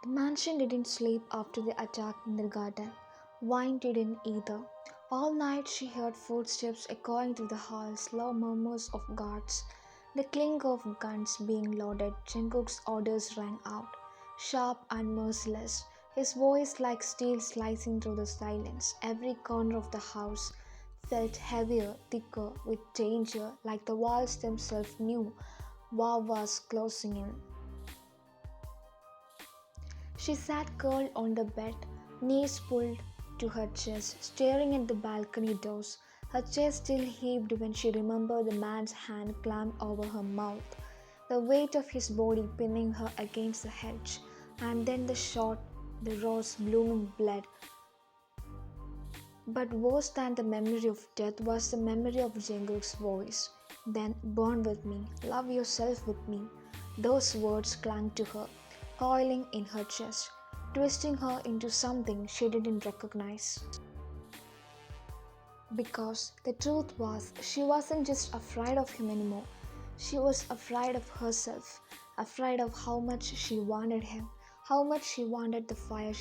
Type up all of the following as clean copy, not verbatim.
The mansion didn't sleep after the attack in the garden. Wine didn't either. All night she heard footsteps echoing through the halls, low murmurs of guards, the clink of guns being loaded. Jungkook's orders rang out, sharp and merciless, his voice like steel slicing through the silence. Every corner of the house felt heavier, thicker, with danger, like the walls themselves knew war was closing in. She sat curled on the bed, knees pulled to her chest, staring at the balcony doors. Her chest still heaved when she remembered the man's hand clamped over her mouth, the weight of his body pinning her against the hedge, and then the shot, the rose blooming blood. But worse than the memory of death was the memory of Jungkook's voice. Then burn with me, love yourself with me. Those words clung to her, coiling in her chest, twisting her into something she didn't recognize. Because the truth was, she wasn't just afraid of him anymore. She was afraid of herself, afraid of how much she wanted him, how much she wanted the fire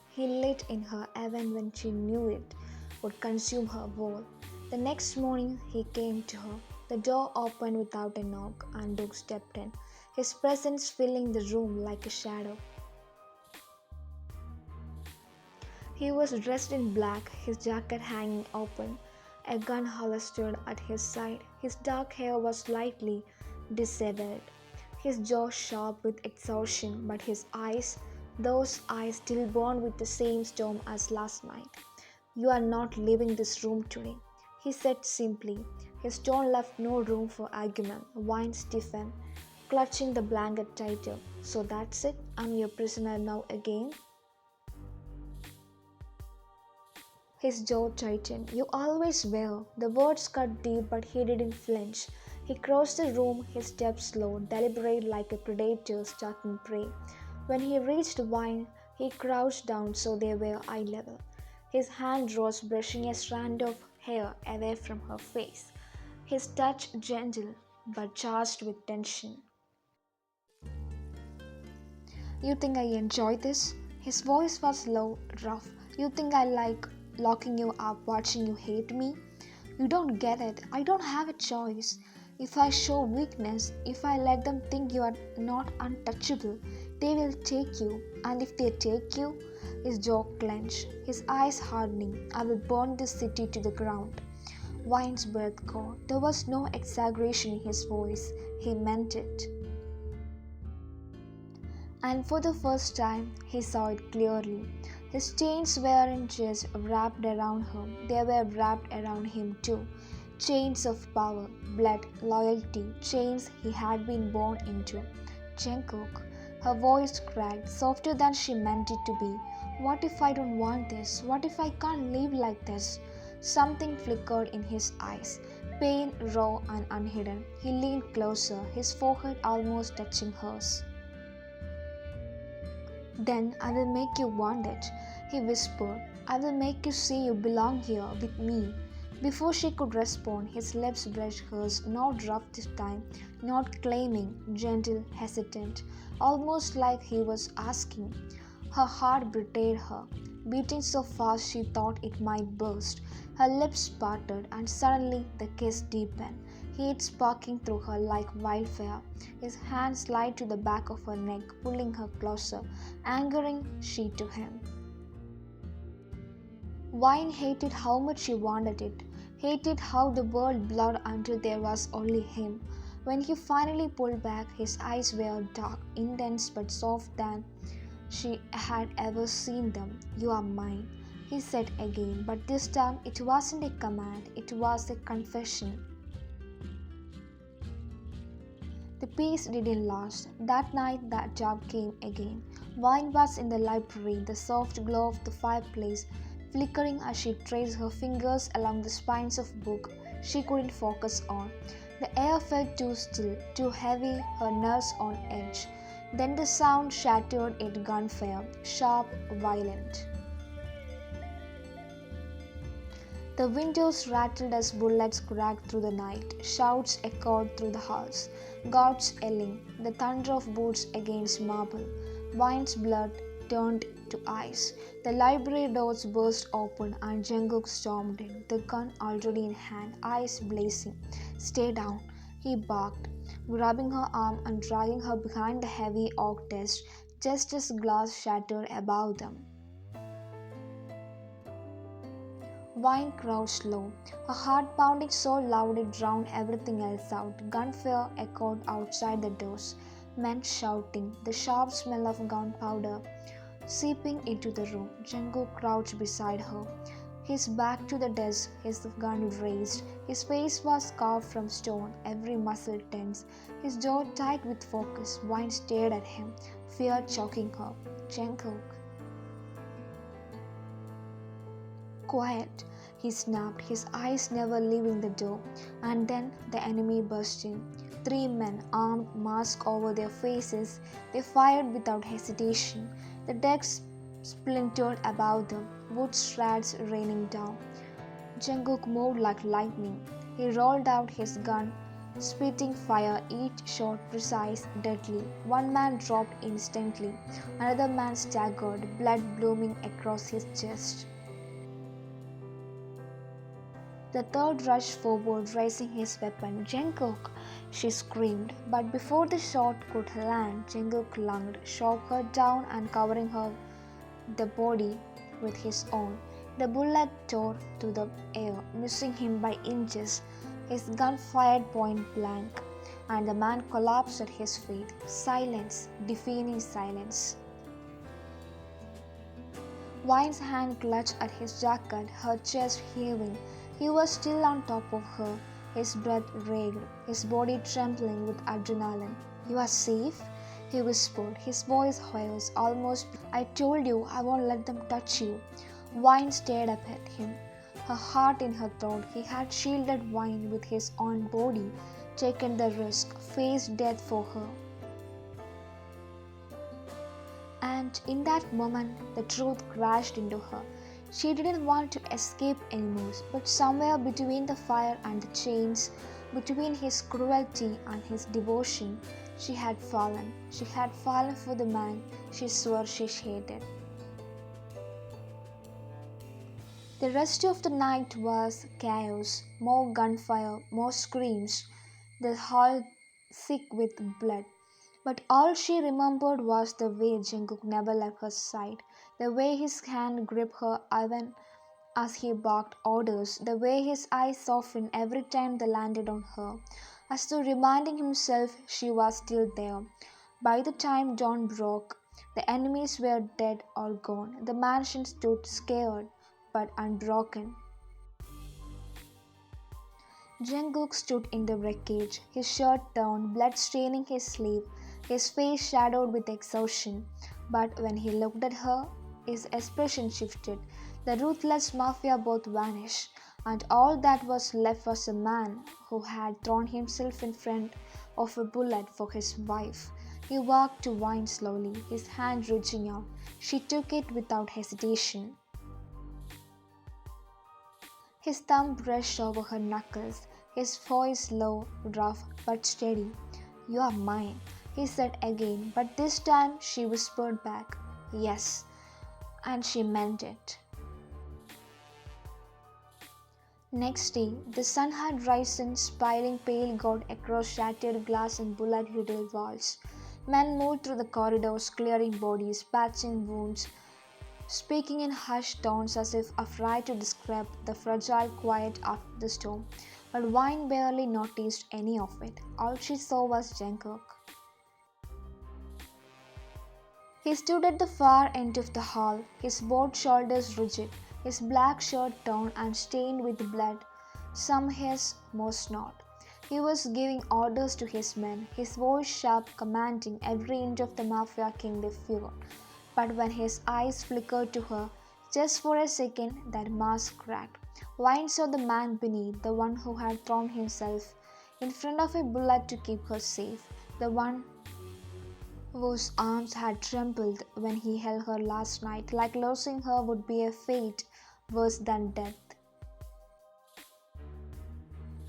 he lit in her even when she knew it would consume her whole. The next morning he came to her. The door opened without a knock, and Duke stepped in, his presence filling the room like a shadow. He was dressed in black, his jacket hanging open, a gun holstered at his side. His dark hair was slightly disheveled, his jaw sharp with exhaustion, but his eyes, those eyes still burned with the same storm as last night. "You are not leaving this room today," he said simply. His tone left no room for argument. Wine stiffened, clutching the blanket tighter. "So that's it? I'm your prisoner now again?" His jaw tightened. "You always were." The words cut deep, but he didn't flinch. He crossed the room, his steps slow, deliberate like a predator stalking prey. When he reached Wine, he crouched down so they were eye level. His hand rose, brushing a strand of hair away from her face. His touch gentle, but charged with tension. "You think I enjoy this?" His voice was low, rough. "You think I like locking you up, watching you hate me? You don't get it. I don't have a choice. If I show weakness, if I let them think you are not untouchable, they will take you. And if they take you," his jaw clenched, his eyes hardening, "I will burn this city to the ground." Wine's breath caught. There was no exaggeration in his voice. He meant it. And for the first time, he saw it clearly. His chains weren't just wrapped around her, they were wrapped around him too. Chains of power, blood, loyalty, chains he had been born into. "Jungkook," her voice cracked, softer than she meant it to be. "What if I don't want this? What if I can't live like this?" Something flickered in his eyes, pain raw and unhidden. He leaned closer, his forehead almost touching hers. "Then I will make you want it," he whispered. "I will make you see you belong here with me." Before she could respond, his lips brushed hers, not rough this time, not claiming, gentle, hesitant, almost like he was asking. Her heart betrayed her, beating so fast she thought it might burst. Her lips parted, and suddenly the kiss deepened, heat sparking through her like wildfire. His hand slid to the back of her neck, pulling her closer, angering she to him. Wine hated how much she wanted it, hated how the world blurred until there was only him. When he finally pulled back, his eyes were dark, intense but soft than she had ever seen them. "You are mine," he said again, but this time it wasn't a command, it was a confession. The peace didn't last. That night the job came again. Wine was in the library, the soft glow of the fireplace flickering as she traced her fingers along the spines of books she couldn't focus on. The air felt too still, too heavy, her nerves on edge. Then the sound shattered at gunfire, sharp, violent. The windows rattled as bullets cracked through the night. Shouts echoed through the halls, guards yelling, the thunder of boots against marble. Wine's blood turned to ice. The library doors burst open and Jungkook stormed in, the gun already in hand, eyes blazing. "Stay down," he barked, grabbing her arm and dragging her behind the heavy oak desk just as glass shattered above them. Vine crouched low, her heart pounding so loud it drowned everything else out. Gunfire echoed outside the doors, men shouting, the sharp smell of gunpowder seeping into the room. Jungkook crouched beside her, his back to the desk, his gun raised. His face was carved from stone, every muscle tense, his jaw tight with focus. Vine stared at him, fear choking her. "Jungkook." "Quiet," he snapped, his eyes never leaving the door. And then the enemy burst in. 3 men, armed, masks over their faces. They fired without hesitation. The decks splintered above them, wood shreds raining down. Jungkook moved like lightning. He rolled out his gun, spitting fire, each shot precise, deadly. One man dropped instantly. Another man staggered, blood blooming across his chest. The third rushed forward, raising his weapon. "Jungkook!" she screamed, but before the shot could land, Jungkook lunged, shot her down and covering her the body with his own. The bullet tore through the air, missing him by inches. His gun fired point blank, and the man collapsed at his feet. Silence, deafening silence. Vine's hand clutched at his jacket, her chest heaving. He was still on top of her, his breath ragged, his body trembling with adrenaline. "You are safe?" he whispered, his voice hoarse, almost. "I told you I won't let them touch you." Vine stared up at him, her heart in her throat. He had shielded Vine with his own body, taken the risk, faced death for her. And in that moment, the truth crashed into her. She didn't want to escape anymore, but somewhere between the fire and the chains, between his cruelty and his devotion, she had fallen. She had fallen for the man she swore she hated. The rest of the night was chaos, more gunfire, more screams, the hall thick with blood. But all she remembered was the way Jungkook never left her side, the way his hand gripped her even as he barked orders, the way his eyes softened every time they landed on her, as though reminding himself she was still there. By the time dawn broke, the enemies were dead or gone. The mansion stood scared but unbroken. Jungkook stood in the wreckage, his shirt torn, blood staining his sleeve, his face shadowed with exhaustion. But when he looked at her, his expression shifted. The ruthless mafia both vanished, and all that was left was a man who had thrown himself in front of a bullet for his wife. He walked to Vine slowly, his hand reaching out. She took it without hesitation. His thumb brushed over her knuckles, his voice low, rough, but steady. "You are mine," he said again, but this time she whispered back, "Yes," and she meant it. Next day, the sun had risen, spilling pale gold across shattered glass and bullet-riddled walls. Men moved through the corridors, clearing bodies, patching wounds, speaking in hushed tones as if afraid to describe the fragile quiet after the storm. But Vine barely noticed any of it. All she saw was Jungkook. He stood at the far end of the hall, his broad shoulders rigid, his black shirt torn and stained with blood, some his, most not. He was giving orders to his men, his voice sharp, commanding every inch of the mafia king they feared. But when his eyes flickered to her, just for a second, that mask cracked. Vine saw the man beneath, the one who had thrown himself in front of a bullet to keep her safe, the one whose arms had trembled when he held her last night, like losing her would be a fate worse than death.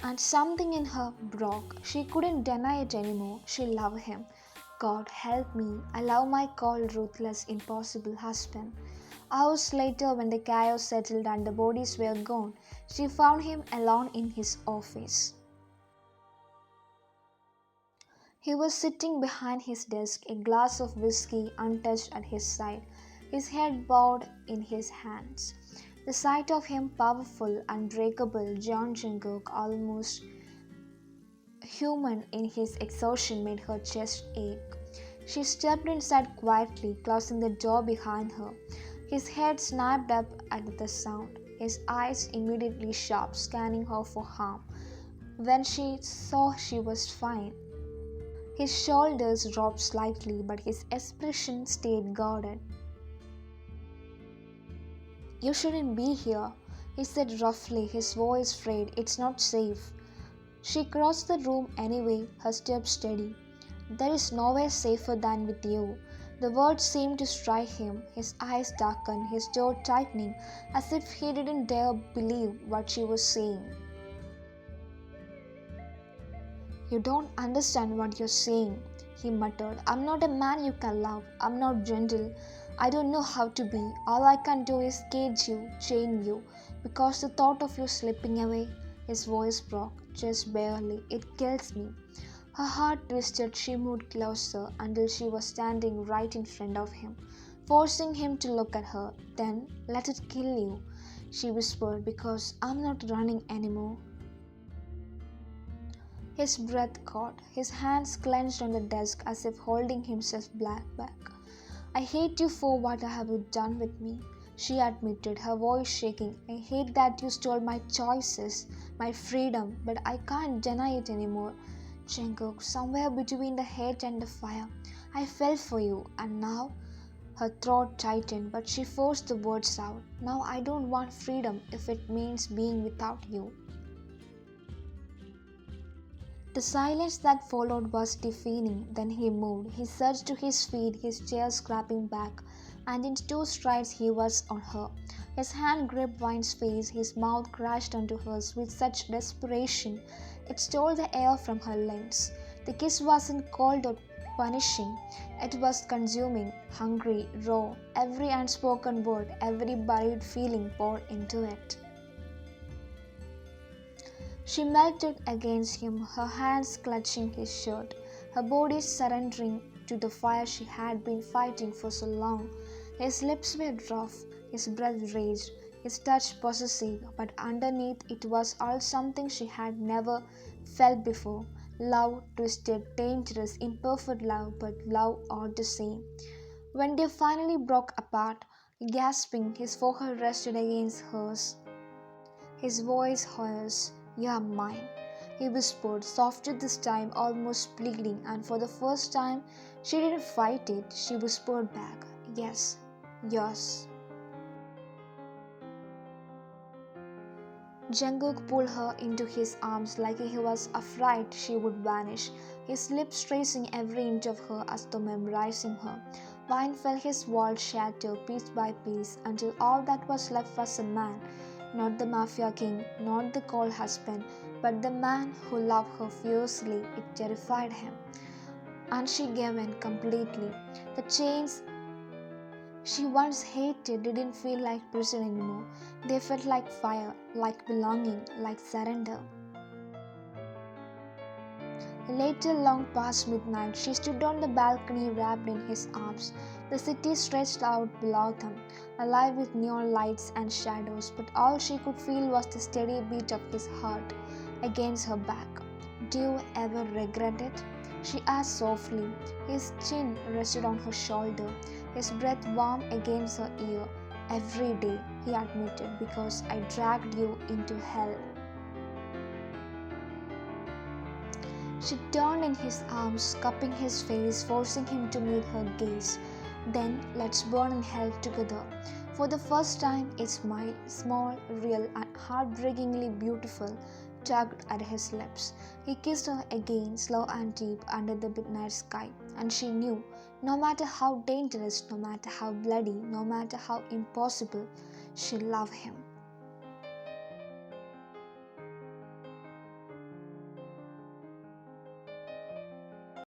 And something in her broke. She couldn't deny it anymore. She loved him. God, help me. I love my cold, ruthless, impossible husband. Hours later, when the chaos settled and the bodies were gone, she found him alone in his office. He was sitting behind his desk, a glass of whiskey untouched at his side, his head bowed in his hands. The sight of him, powerful, unbreakable, John Jungkook, almost human in his exhaustion, made her chest ache. She stepped inside quietly, closing the door behind her. His head snapped up at the sound, his eyes immediately sharp, scanning her for harm. When she saw she was fine, his shoulders dropped slightly, but his expression stayed guarded. "You shouldn't be here," he said roughly, his voice frayed. "It's not safe." She crossed the room anyway, her step steady. "There is nowhere safer than with you." The words seemed to strike him, his eyes darkened, his jaw tightening, as if he didn't dare believe what she was saying. "You don't understand what you're saying," he muttered. "I'm not a man you can love. I'm not gentle. I don't know how to be. All I can do is cage you, chain you, because the thought of you slipping away," his voice broke, just barely, "it kills me." Her heart twisted. She moved closer until she was standing right in front of him, forcing him to look at her. "Then let it kill you," she whispered, "because I'm not running anymore." His breath caught, his hands clenched on the desk as if holding himself back. "I hate you for what I have done with me," she admitted, her voice shaking. "I hate that you stole my choices, my freedom, but I can't deny it anymore. Jungkook, somewhere between the hate and the fire, I fell for you, and now—" Her throat tightened, but she forced the words out. "Now I don't want freedom if it means being without you." The silence that followed was deafening. Then he moved. He surged to his feet, his chair scraping back, and in 2 strides he was on her. His hand gripped Wine's face, his mouth crashed onto hers with such desperation it stole the air from her lungs. The kiss wasn't cold or punishing, it was consuming, hungry, raw. Every unspoken word, every buried feeling poured into it. She melted against him, her hands clutching his shirt, her body surrendering to the fire she had been fighting for so long. His lips were rough, his breath raged, his touch possessive, but underneath it was all something she had never felt before. Love, twisted, dangerous, imperfect love, but love all the same. When they finally broke apart, gasping, his forehead rested against hers, his voice hoarse. "You're mine," he whispered, softer this time, almost pleading, and for the first time she didn't fight it. She whispered back, "Yes, yours." Jungkook pulled her into his arms like he was afraid she would vanish, his lips tracing every inch of her as though memorizing her. Wine felt his walls shatter piece by piece until all that was left was a man. Not the mafia king, not the cold husband, but the man who loved her fiercely. It terrified him. And she gave in completely. The chains she once hated didn't feel like prison anymore. They felt like fire, like belonging, like surrender. Later, long past midnight, she stood on the balcony wrapped in his arms. The city stretched out below them, alive with neon lights and shadows, but all she could feel was the steady beat of his heart against her back. "Do you ever regret it?" she asked softly. His chin rested on her shoulder, his breath warm against her ear. "Every day," he admitted, "because I dragged you into hell." She turned in his arms, cupping his face, forcing him to meet her gaze. "Then let's burn in hell together." For the first time, a smile, small, real, and heartbreakingly beautiful, tugged at his lips. He kissed her again, slow and deep, under the midnight sky, and she knew, no matter how dangerous, no matter how bloody, no matter how impossible, she loved him.